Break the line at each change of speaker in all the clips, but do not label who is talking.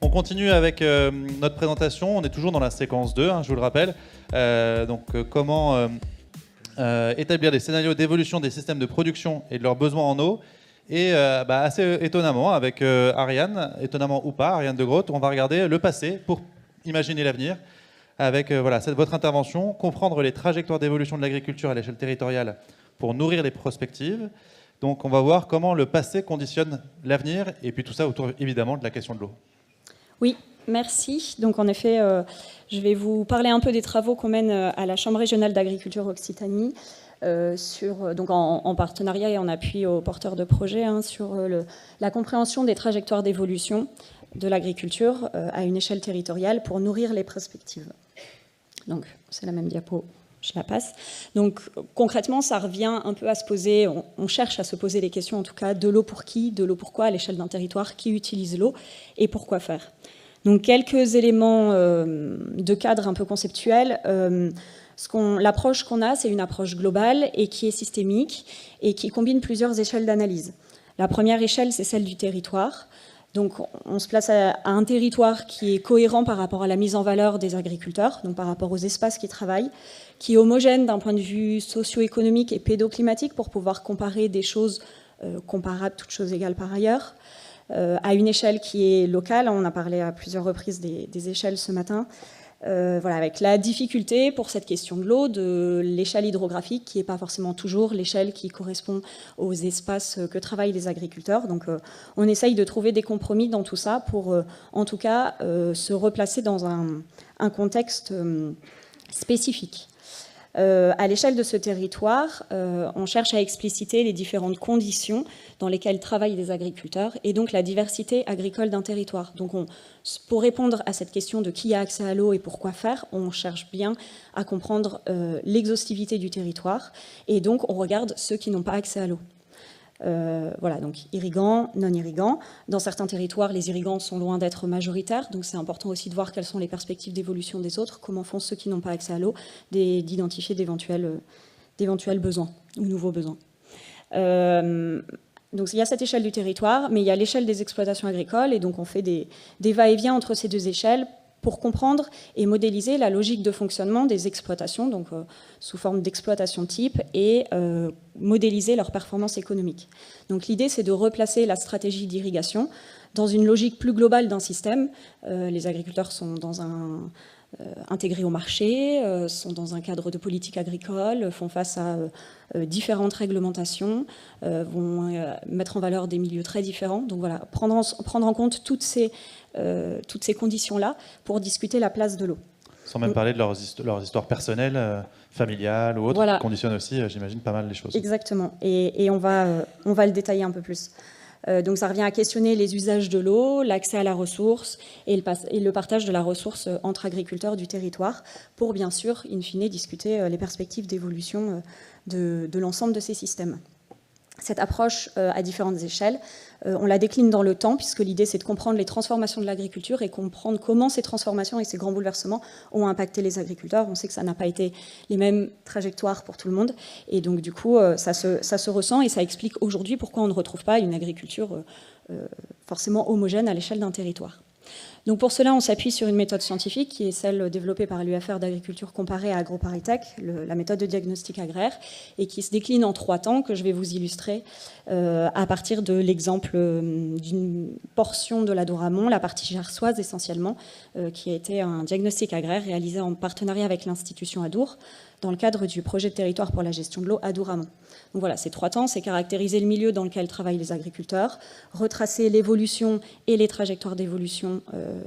On continue avec notre présentation. On est toujours dans la séquence 2, je vous le rappelle. Comment établir des scénarios d'évolution des systèmes de production et de leurs besoins en eau. Et assez étonnamment, avec Ariane, étonnamment ou pas, Ariane de Groot, on va regarder le passé pour imaginer l'avenir. Avec votre intervention, comprendre les trajectoires d'évolution de l'agriculture à l'échelle territoriale pour nourrir les prospectives. Donc on va voir comment le passé conditionne l'avenir, et puis tout ça autour évidemment de la question de l'eau.
Oui, merci. Donc en effet, je vais vous parler un peu des travaux qu'on mène à la Chambre régionale d'agriculture Occitanie, en partenariat et en appui aux porteurs de projets, sur la compréhension des trajectoires d'évolution de l'agriculture à une échelle territoriale pour nourrir les prospectives. Donc c'est la même diapo, je la passe. Donc concrètement, ça revient un peu à se poser, on cherche à se poser les questions en tout cas, de l'eau pour qui, de l'eau pourquoi à l'échelle d'un territoire, qui utilise l'eau et pourquoi faire. Donc quelques éléments de cadre un peu conceptuels. L'approche qu'on a, c'est une approche globale et qui est systémique et qui combine plusieurs échelles d'analyse. La première échelle, c'est celle du territoire. Donc on se place à un territoire qui est cohérent par rapport à la mise en valeur des agriculteurs, donc par rapport aux espaces qui travaillent, qui est homogène d'un point de vue socio-économique et pédoclimatique pour pouvoir comparer des choses comparables, toutes choses égales par ailleurs, à une échelle qui est locale. On a parlé à plusieurs reprises des échelles ce matin. Avec la difficulté pour cette question de l'eau, de l'échelle hydrographique, qui n'est pas forcément toujours l'échelle qui correspond aux espaces que travaillent les agriculteurs. Donc on essaye de trouver des compromis dans tout ça pour, en tout cas, se replacer dans un contexte spécifique. À l'échelle de ce territoire, on cherche à expliciter les différentes conditions dans lesquelles travaillent les agriculteurs et donc la diversité agricole d'un territoire. Donc pour répondre à cette question de qui a accès à l'eau et pourquoi faire, on cherche bien à comprendre l'exhaustivité du territoire et donc on regarde ceux qui n'ont pas accès à l'eau. Donc irrigants, non irrigants. Dans certains territoires, les irrigants sont loin d'être majoritaires, donc c'est important aussi de voir quelles sont les perspectives d'évolution des autres, comment font ceux qui n'ont pas accès à l'eau, d'identifier d'éventuels besoins ou nouveaux besoins. Donc il y a cette échelle du territoire, mais il y a l'échelle des exploitations agricoles, et donc on fait des va-et-vient entre ces deux échelles pour comprendre et modéliser la logique de fonctionnement des exploitations, donc sous forme d'exploitation type, et modéliser leur performance économique. Donc l'idée, c'est de replacer la stratégie d'irrigation dans une logique plus globale d'un système. Les agriculteurs sont intégrés au marché, sont dans un cadre de politique agricole, font face à différentes réglementations, vont mettre en valeur des milieux très différents. Donc voilà, prendre en compte toutes ces conditions-là pour discuter la place de l'eau.
Sans même parler de leurs histoires personnelles, familiales ou autres,
voilà.
Qui conditionnent aussi, j'imagine, pas mal les choses.
Exactement, et on va le détailler un peu plus. Donc ça revient à questionner les usages de l'eau, l'accès à la ressource et le partage de la ressource entre agriculteurs du territoire pour, bien sûr, in fine, discuter les perspectives d'évolution de l'ensemble de ces systèmes. Cette approche à différentes échelles, on la décline dans le temps, puisque l'idée c'est de comprendre les transformations de l'agriculture et comprendre comment ces transformations et ces grands bouleversements ont impacté les agriculteurs. On sait que ça n'a pas été les mêmes trajectoires pour tout le monde, et donc du coup ça se ressent et ça explique aujourd'hui pourquoi on ne retrouve pas une agriculture forcément homogène à l'échelle d'un territoire. Donc pour cela, on s'appuie sur une méthode scientifique qui est celle développée par l'UFR d'agriculture comparée à AgroParisTech, la méthode de diagnostic agraire, et qui se décline en 3 temps que je vais vous illustrer à partir de l'exemple d'une portion de la Douramont, la partie gersoise essentiellement, qui a été un diagnostic agraire réalisé en partenariat avec l'institution Adour, dans le cadre du projet de territoire pour la gestion de l'eau Adour-Amont. Donc voilà, ces 3 temps, c'est caractériser le milieu dans lequel travaillent les agriculteurs, retracer l'évolution et les trajectoires d'évolution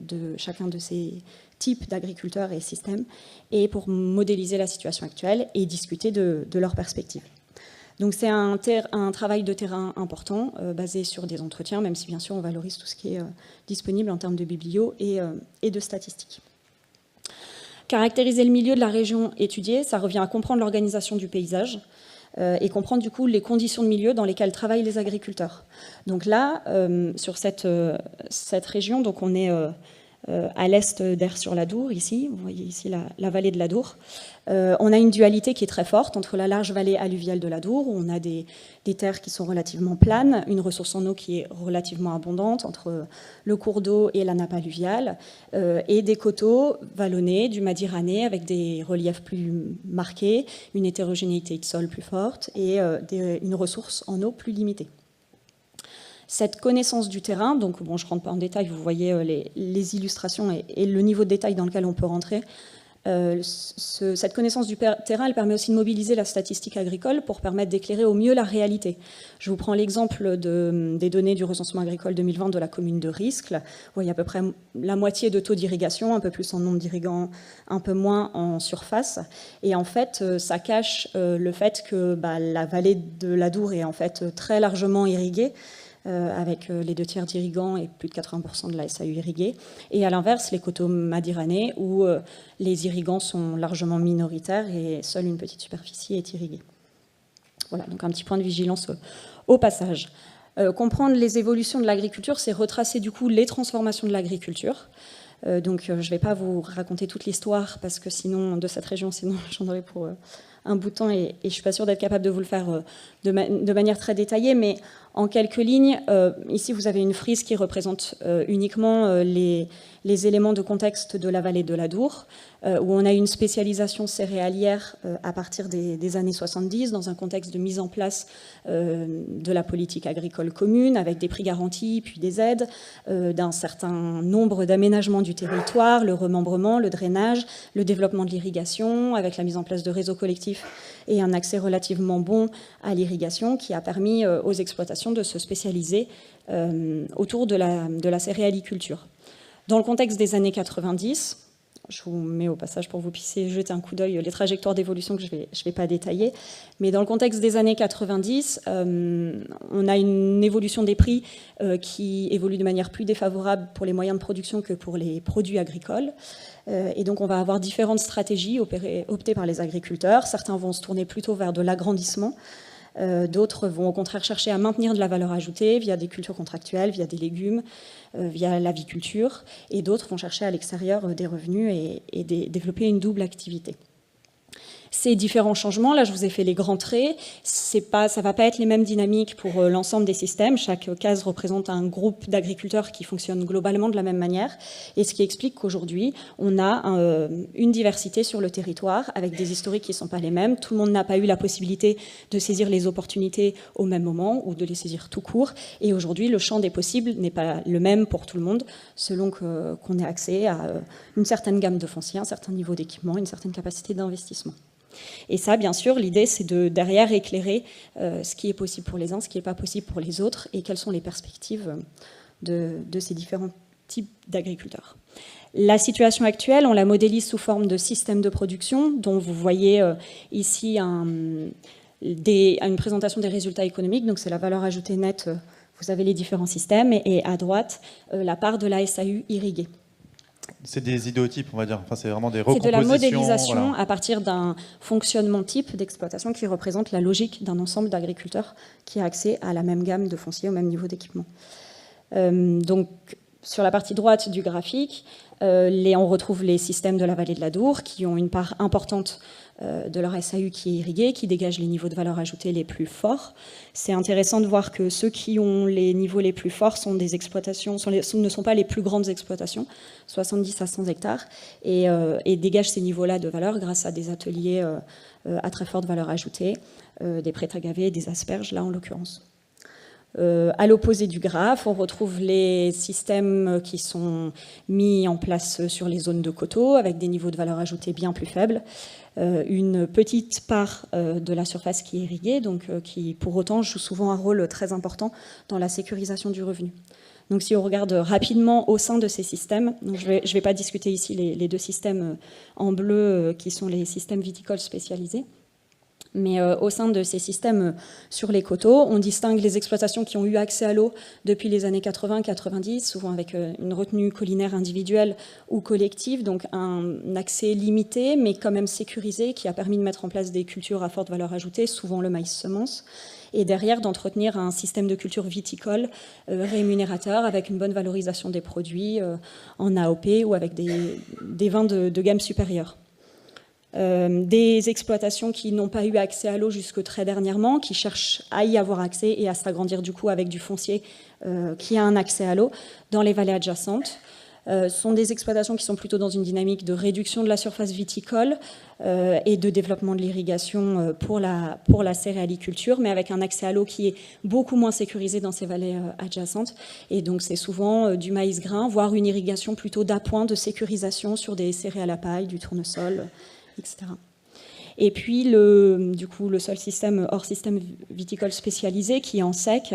de chacun de ces types d'agriculteurs et systèmes, et pour modéliser la situation actuelle et discuter de leurs perspectives. Donc c'est un travail de terrain important, basé sur des entretiens, même si bien sûr on valorise tout ce qui est disponible en termes de biblio et de statistiques. Caractériser le milieu de la région étudiée, ça revient à comprendre l'organisation du paysage et comprendre du coup les conditions de milieu dans lesquelles travaillent les agriculteurs. Donc là, sur cette région, donc on est à l'est d'Aire-sur-l'Adour, ici, vous voyez ici la vallée de l'Adour. On a une dualité qui est très forte entre la large vallée alluviale de l'Adour, où on a des terres qui sont relativement planes, une ressource en eau qui est relativement abondante entre le cours d'eau et la nappe alluviale, et des coteaux vallonnés du Madiranais avec des reliefs plus marqués, une hétérogénéité de sol plus forte et une ressource en eau plus limitée. Cette connaissance du terrain, donc bon, je ne rentre pas en détail, vous voyez les illustrations et le niveau de détail dans lequel on peut rentrer. Cette connaissance du terrain, elle permet aussi de mobiliser la statistique agricole pour permettre d'éclairer au mieux la réalité. Je vous prends l'exemple des données du recensement agricole 2020 de la commune de Riscle. Vous voyez à peu près la moitié de taux d'irrigation, un peu plus en nombre d'irrigants, un peu moins en surface. Et en fait, ça cache le fait que la vallée de l'Adour est en fait très largement irriguée, avec les 2/3 d'irrigants et plus de 80% de la SAU irriguée. Et à l'inverse, les coteaux madiranais, où les irrigants sont largement minoritaires et seule une petite superficie est irriguée. Voilà, donc un petit point de vigilance au passage. Comprendre les évolutions de l'agriculture, c'est retracer du coup les transformations de l'agriculture. Donc je ne vais pas vous raconter toute l'histoire parce que sinon de cette région, sinon j'en aurais pour un bout de temps et je ne suis pas sûre d'être capable de vous le faire de manière très détaillée, mais en quelques lignes, ici vous avez une frise qui représente uniquement les éléments de contexte de la vallée de l'Adour, où on a une spécialisation céréalière à partir des années 70 dans un contexte de mise en place de la politique agricole commune avec des prix garantis puis des aides, d'un certain nombre d'aménagements du territoire, le remembrement, le drainage, le développement de l'irrigation avec la mise en place de réseaux collectifs et un accès relativement bon à l'irrigation qui a permis aux exploitations de se spécialiser autour de la céréaliculture. Dans le contexte des années 90, je vous mets au passage pour que vous puissiez jeter un coup d'œil les trajectoires d'évolution que je vais pas détailler, mais dans le contexte des années 90, on a une évolution des prix qui évolue de manière plus défavorable pour les moyens de production que pour les produits agricoles. Et donc on va avoir différentes stratégies optées par les agriculteurs. Certains vont se tourner plutôt vers de l'agrandissement. D'autres vont au contraire chercher à maintenir de la valeur ajoutée via des cultures contractuelles, via des légumes, via l'aviculture, et d'autres vont chercher à l'extérieur des revenus et développer une double activité. Ces différents changements, là je vous ai fait les grands traits, ça ne va pas être les mêmes dynamiques pour l'ensemble des systèmes, chaque case représente un groupe d'agriculteurs qui fonctionnent globalement de la même manière, et ce qui explique qu'aujourd'hui on a une diversité sur le territoire avec des historiques qui ne sont pas les mêmes, tout le monde n'a pas eu la possibilité de saisir les opportunités au même moment ou de les saisir tout court, et aujourd'hui le champ des possibles n'est pas le même pour tout le monde selon qu'on ait accès à une certaine gamme de foncier, un certain niveau d'équipement, une certaine capacité d'investissement. Et ça, bien sûr, l'idée, c'est de derrière éclairer ce qui est possible pour les uns, ce qui n'est pas possible pour les autres, et quelles sont les perspectives de ces différents types d'agriculteurs. La situation actuelle, on la modélise sous forme de système de production, dont vous voyez ici une présentation des résultats économiques, donc c'est la valeur ajoutée nette, vous avez les différents systèmes, et à droite, la part de la SAU irriguée.
C'est des idéotypes, on va dire. Enfin, c'est vraiment des recompositions.
C'est de la modélisation voilà. À partir d'un fonctionnement type d'exploitation qui représente la logique d'un ensemble d'agriculteurs qui a accès à la même gamme de foncier, au même niveau d'équipement. Donc, sur la partie droite du graphique, on retrouve les systèmes de la vallée de l'Adour qui ont une part importante de leur SAU qui est irriguée, qui dégagent les niveaux de valeur ajoutée les plus forts. C'est intéressant de voir que ceux qui ont les niveaux les plus forts sont des exploitations, ne sont pas les plus grandes exploitations, 70 à 100 hectares, et dégagent ces niveaux-là de valeur grâce à des ateliers à très forte valeur ajoutée, des prêts agavés, des asperges, là en l'occurrence. À l'opposé du graphe, on retrouve les systèmes qui sont mis en place sur les zones de coteaux avec des niveaux de valeur ajoutée bien plus faibles. Une petite part de la surface qui est irriguée, donc qui pour autant joue souvent un rôle très important dans la sécurisation du revenu. Donc si on regarde rapidement au sein de ces systèmes, donc je vais pas discuter ici les deux systèmes en bleu qui sont les systèmes viticoles spécialisés. Mais au sein de ces systèmes sur les coteaux, on distingue les exploitations qui ont eu accès à l'eau depuis les années 80-90, souvent avec une retenue collinaire individuelle ou collective, donc un accès limité, mais quand même sécurisé, qui a permis de mettre en place des cultures à forte valeur ajoutée, souvent le maïs semence. et derrière d'entretenir un système de culture viticole rémunérateur avec une bonne valorisation des produits en AOP ou avec des vins de gamme supérieure. Des exploitations qui n'ont pas eu accès à l'eau jusque très dernièrement, qui cherchent à y avoir accès et à s'agrandir du coup avec du foncier qui a un accès à l'eau dans les vallées adjacentes. Sont des exploitations qui sont plutôt dans une dynamique de réduction de la surface viticole et de développement de l'irrigation pour la céréaliculture, mais avec un accès à l'eau qui est beaucoup moins sécurisé dans ces vallées adjacentes. Et donc c'est souvent du maïs grain, voire une irrigation plutôt d'appoint, de sécurisation sur des céréales à paille, du tournesol, etc. Et puis, le seul système hors système viticole spécialisé qui est en sec,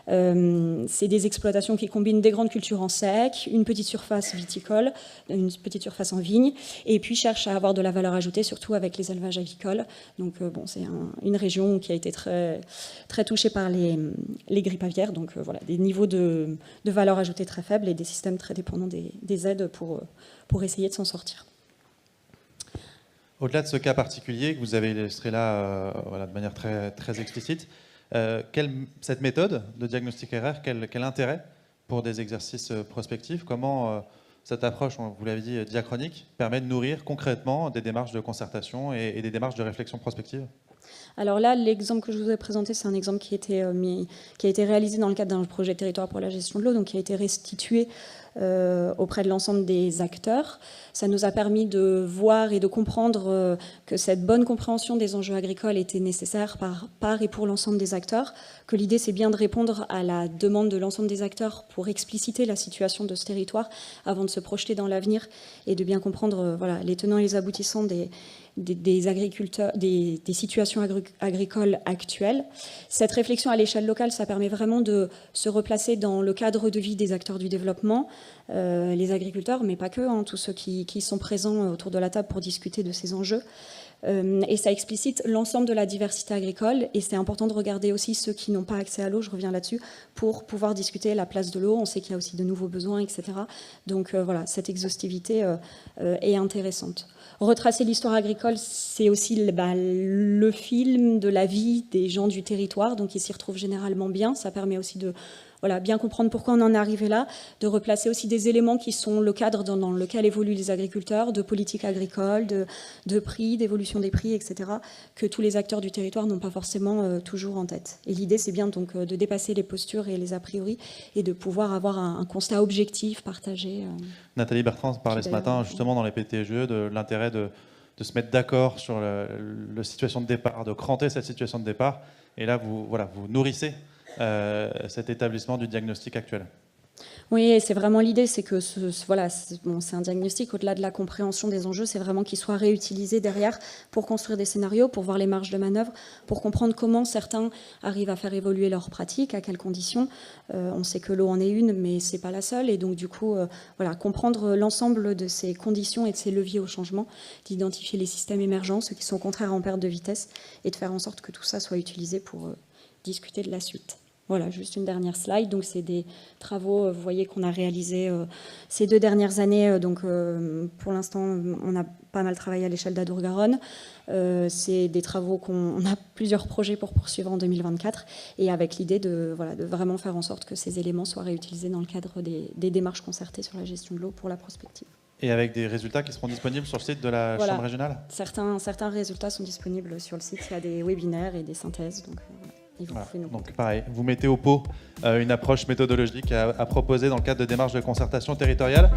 c'est des exploitations qui combinent des grandes cultures en sec, une petite surface viticole, une petite surface en vigne, et puis cherchent à avoir de la valeur ajoutée, surtout avec les élevages avicoles. Donc, c'est une région qui a été très, très touchée par les grippes aviaires, donc voilà, des niveaux de valeur ajoutée très faibles et des systèmes très dépendants des aides pour essayer de s'en sortir.
Au-delà de ce cas particulier que vous avez illustré là de manière très, très explicite, cette méthode de diagnostic RR, quel intérêt pour des exercices prospectifs? Comment cette approche, vous l'avez dit, diachronique, permet de nourrir concrètement des démarches de concertation et des démarches de réflexion prospective?
Alors là, l'exemple que je vous ai présenté, c'est un exemple qui a été réalisé dans le cadre d'un projet territoire pour la gestion de l'eau, donc qui a été restitué auprès de l'ensemble des acteurs. Ça nous a permis de voir et de comprendre que cette bonne compréhension des enjeux agricoles était nécessaire par et pour l'ensemble des acteurs, que l'idée c'est bien de répondre à la demande de l'ensemble des acteurs pour expliciter la situation de ce territoire avant de se projeter dans l'avenir et de bien comprendre les tenants et les aboutissants des agriculteurs, des situations agricoles actuelles. Cette réflexion à l'échelle locale, ça permet vraiment de se replacer dans le cadre de vie des acteurs du développement, les agriculteurs, mais pas que, tous ceux qui sont présents autour de la table pour discuter de ces enjeux. Et ça explicite l'ensemble de la diversité agricole, et c'est important de regarder aussi ceux qui n'ont pas accès à l'eau, je reviens là-dessus, pour pouvoir discuter la place de l'eau. On sait qu'il y a aussi de nouveaux besoins, etc. Donc voilà, cette exhaustivité est intéressante. Retracer l'histoire agricole, c'est aussi le film de la vie des gens du territoire, donc ils s'y retrouvent généralement bien. Ça permet aussi de bien comprendre pourquoi on en est arrivé là, de replacer aussi des éléments qui sont le cadre dans lequel évoluent les agriculteurs, de politique agricole, de prix, d'évolution des prix, etc., que tous les acteurs du territoire n'ont pas forcément toujours en tête. Et l'idée, c'est bien donc de dépasser les postures et les a priori et de pouvoir avoir un constat objectif, partagé.
Nathalie Bertrand parlait ce matin, justement, dans les PTGE, de l'intérêt de se mettre d'accord sur la situation de départ, de cranter cette situation de départ. Et là, vous nourrissez cet établissement du diagnostic actuel.
Oui, c'est vraiment l'idée, c'est que c'est un diagnostic au-delà de la compréhension des enjeux, c'est vraiment qu'il soit réutilisé derrière pour construire des scénarios, pour voir les marges de manœuvre, pour comprendre comment certains arrivent à faire évoluer leurs pratiques, à quelles conditions. On sait que l'eau en est une, mais c'est pas la seule, et donc du coup, comprendre l'ensemble de ces conditions et de ces leviers au changement, d'identifier les systèmes émergents, ceux qui sont contraires en perte de vitesse, et de faire en sorte que tout ça soit utilisé pour discuter de la suite. Voilà, juste une dernière slide. Donc, c'est des travaux, vous voyez, qu'on a réalisés ces 2 dernières années. Donc, pour l'instant, on a pas mal travaillé à l'échelle d'Adour-Garonne. C'est des travaux on a plusieurs projets pour poursuivre en 2024. Et avec l'idée de vraiment faire en sorte que ces éléments soient réutilisés dans le cadre des démarches concertées sur la gestion de l'eau pour la prospective.
Et avec des résultats qui seront disponibles sur le site de la Chambre régionale ?
Certains résultats sont disponibles sur le site. Il y a des webinaires et des synthèses. Donc,
donc pareil, vous mettez au pot une approche méthodologique à proposer dans le cadre de démarches de concertation territoriale.